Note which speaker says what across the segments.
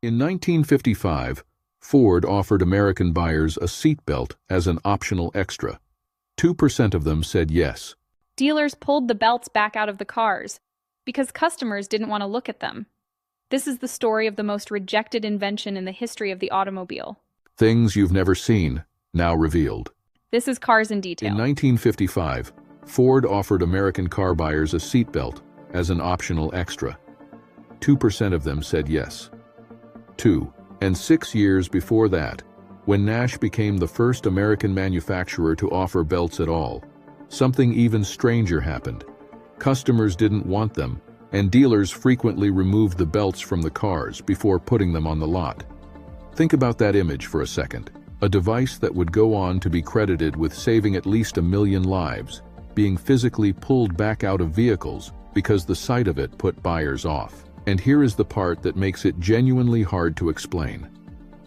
Speaker 1: In 1955, Ford offered American buyers a seatbelt as an optional extra. 2% of them said yes.
Speaker 2: Dealers pulled the belts back out of the cars because customers didn't want to look at them. This is the story of the most rejected invention in the history of the automobile.
Speaker 1: Things you've never seen, now revealed.
Speaker 2: This is Cars in Detail.
Speaker 1: In 1955, Ford offered American car buyers a seatbelt as an optional extra. 2% of them said yes. 6 years before that, when Nash became the first American manufacturer to offer belts at all, something even stranger happened. Customers didn't want them, and dealers frequently removed the belts from the cars before putting them on the lot. Think about that image for a second. A device that would go on to be credited with saving at least 1 million lives, being physically pulled back out of vehicles because the sight of it put buyers off. And here is the part that makes it genuinely hard to explain.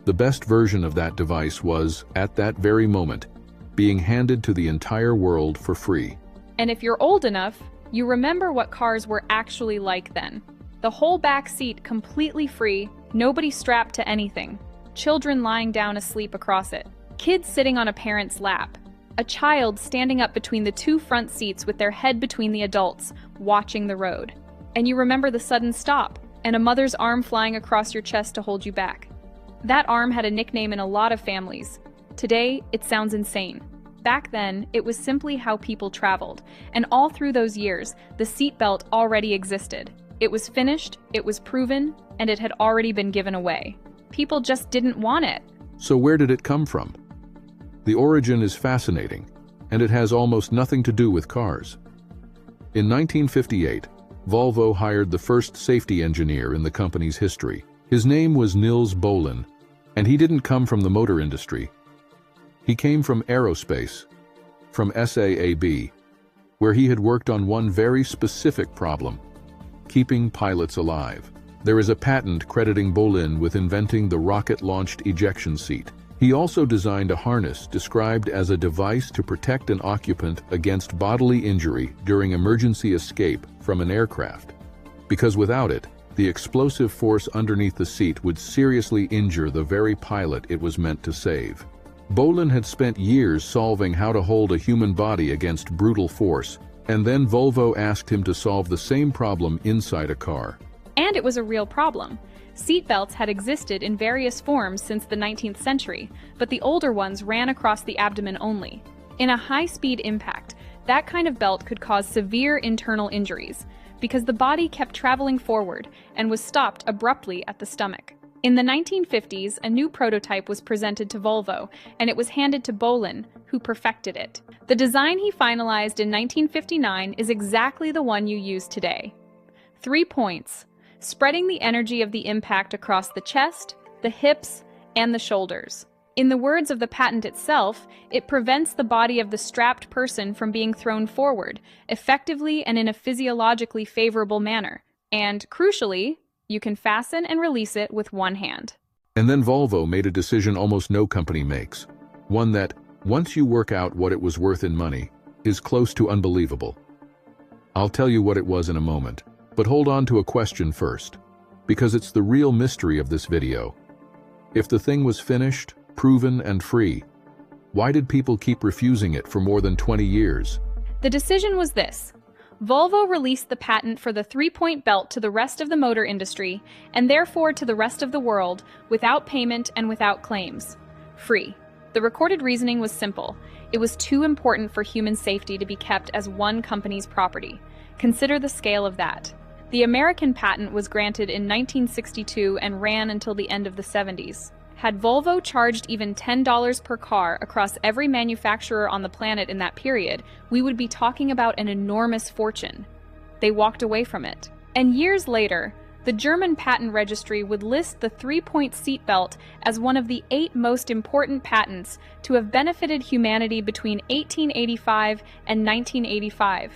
Speaker 1: The best version of that device was, at that very moment, being handed to the entire world for free.
Speaker 2: And if you're old enough, you remember what cars were actually like then. The whole back seat completely free, nobody strapped to anything, children lying down asleep across it, kids sitting on a parent's lap, a child standing up between the two front seats with their head between the adults, watching the road. And you remember the sudden stop, and a mother's arm flying across your chest to hold you back. That arm had a nickname in a lot of families. Today, it sounds insane. Back then, it was simply how people traveled, and all through those years, the seatbelt already existed. It was finished, it was proven, and it had already been given away. People just didn't want it.
Speaker 1: So where did it come from? The origin is fascinating, and it has almost nothing to do with cars. In 1958, Volvo hired the first safety engineer in the company's history. His name was Nils Bohlin, and he didn't come from the motor industry. He came from aerospace, from SAAB, where he had worked on one very specific problem: keeping pilots alive. There is a patent crediting Bohlin with inventing the rocket-launched ejection seat. He also designed a harness described as a device to protect an occupant against bodily injury during emergency escape from an aircraft, because without it, the explosive force underneath the seat would seriously injure the very pilot it was meant to save. Bohlin had spent years solving how to hold a human body against brutal force, and then Volvo asked him to solve the same problem inside a car.
Speaker 2: And it was a real problem. Seatbelts had existed in various forms since the 19th century, but the older ones ran across the abdomen only. In a high-speed impact, that kind of belt could cause severe internal injuries, because the body kept traveling forward and was stopped abruptly at the stomach. In the 1950s, a new prototype was presented to Volvo, and it was handed to Bohlin, who perfected it. The design he finalized in 1959 is exactly the one you use today. 3 points: spreading the energy of the impact across the chest, the hips, and the shoulders. In the words of the patent itself, it prevents the body of the strapped person from being thrown forward, effectively and in a physiologically favorable manner. And, crucially, you can fasten and release it with one hand.
Speaker 1: And then Volvo made a decision almost no company makes. One that, once you work out what it was worth in money, is close to unbelievable. I'll tell you what it was in a moment, but hold on to a question first, because it's the real mystery of this video. If the thing was finished, proven, and free, why did people keep refusing it for more than 20 years?
Speaker 2: The decision was this. Volvo released the patent for the 3-point belt to the rest of the motor industry, and therefore to the rest of the world, without payment and without claims. Free. The recorded reasoning was simple. It was too important for human safety to be kept as one company's property. Consider the scale of that. The American patent was granted in 1962 and ran until the end of the 70s. Had Volvo charged even $10 per car across every manufacturer on the planet in that period, we would be talking about an enormous fortune. They walked away from it. And years later, the German patent registry would list the 3-point seatbelt as one of the 8 most important patents to have benefited humanity between 1885 and 1985.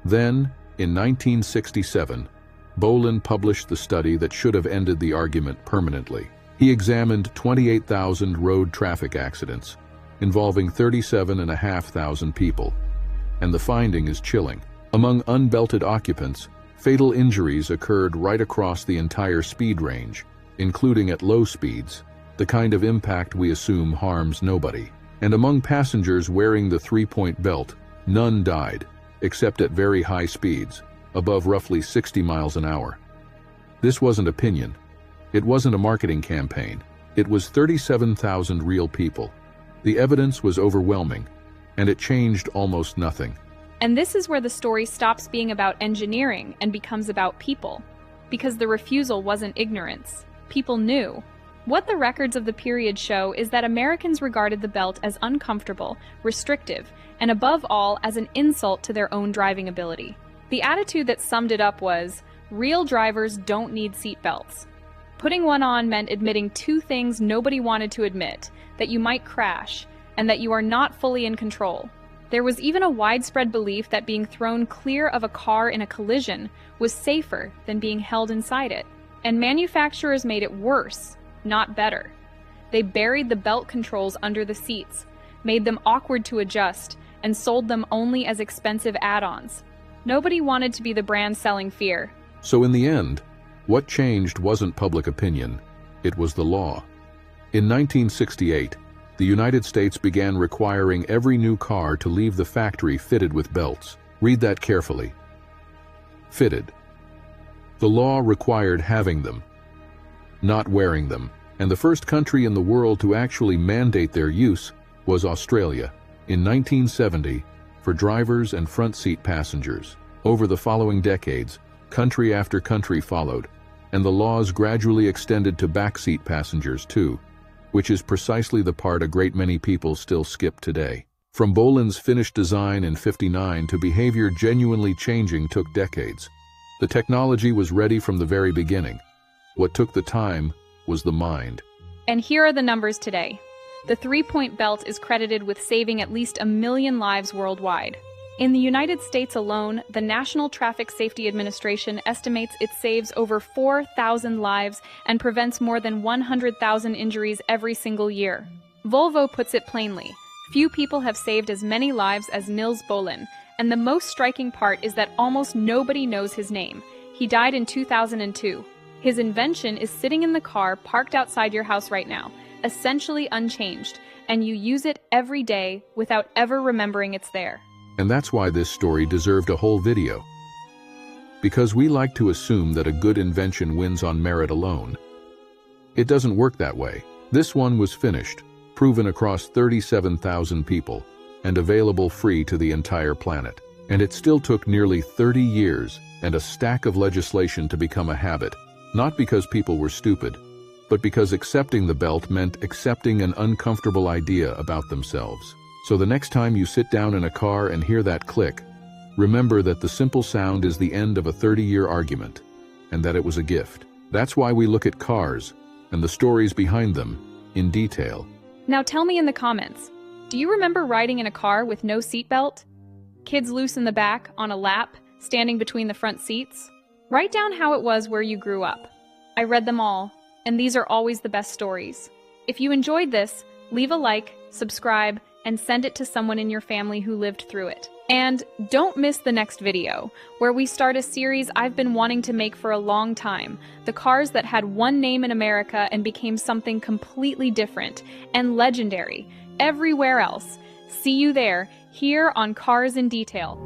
Speaker 1: Then, in 1967, Bohlin published the study that should have ended the argument permanently. He examined 28,000 road traffic accidents, involving 37,500 people, and the finding is chilling. Among unbelted occupants, fatal injuries occurred right across the entire speed range, including at low speeds, the kind of impact we assume harms nobody. And among passengers wearing the three-point belt, none died, except at very high speeds, above roughly 60 miles an hour. This wasn't opinion. It wasn't a marketing campaign. It was 37,000 real people. The evidence was overwhelming, and it changed almost nothing.
Speaker 2: And this is where the story stops being about engineering and becomes about people. Because the refusal wasn't ignorance. People knew. What the records of the period show is that Americans regarded the belt as uncomfortable, restrictive, and above all as an insult to their own driving ability. The attitude that summed it up was, real drivers don't need seat belts. Putting one on meant admitting two things nobody wanted to admit, that you might crash, and that you are not fully in control. There was even a widespread belief that being thrown clear of a car in a collision was safer than being held inside it. And manufacturers made it worse, not better. They buried the belt controls under the seats, made them awkward to adjust, and sold them only as expensive add-ons. Nobody wanted to be the brand selling fear.
Speaker 1: So in the end, what changed wasn't public opinion, it was the law. In 1968, the United States began requiring every new car to leave the factory fitted with belts. Read that carefully. Fitted. The law required having them, not wearing them, and the first country in the world to actually mandate their use was Australia in 1970 for drivers and front seat passengers. Over the following decades, country after country followed, and the laws gradually extended to backseat passengers too, which is precisely the part a great many people still skip today. From Bohlin's finished design in '59 to behavior genuinely changing took decades. The technology was ready from the very beginning. What took the time was the mind.
Speaker 2: And here are the numbers today. The three-point belt is credited with saving at least 1 million lives worldwide. In the United States alone, the National Traffic Safety Administration estimates it saves over 4,000 lives and prevents more than 100,000 injuries every single year. Volvo puts it plainly, few people have saved as many lives as Nils Bohlin, and the most striking part is that almost nobody knows his name. He died in 2002. His invention is sitting in the car parked outside your house right now, essentially unchanged, and you use it every day without ever remembering it's there.
Speaker 1: And that's why this story deserved a whole video. Because we like to assume that a good invention wins on merit alone. It doesn't work that way. This one was finished, proven across 37,000 people, and available free to the entire planet. And it still took nearly 30 years and a stack of legislation to become a habit, not because people were stupid, but because accepting the belt meant accepting an uncomfortable idea about themselves. So the next time you sit down in a car and hear that click, remember that the simple sound is the end of a 30-year argument, and that it was a gift. That's why we look at cars and the stories behind them in detail.
Speaker 2: Now tell me in the comments, do you remember riding in a car with no seatbelt? Kids loose in the back, on a lap, standing between the front seats? Write down how it was where you grew up. I read them all, and these are always the best stories. If you enjoyed this, leave a like, subscribe, and send it to someone in your family who lived through it. And don't miss the next video, where we start a series I've been wanting to make for a long time, the cars that had one name in America and became something completely different and legendary everywhere else. See you there, here on Cars in Detail.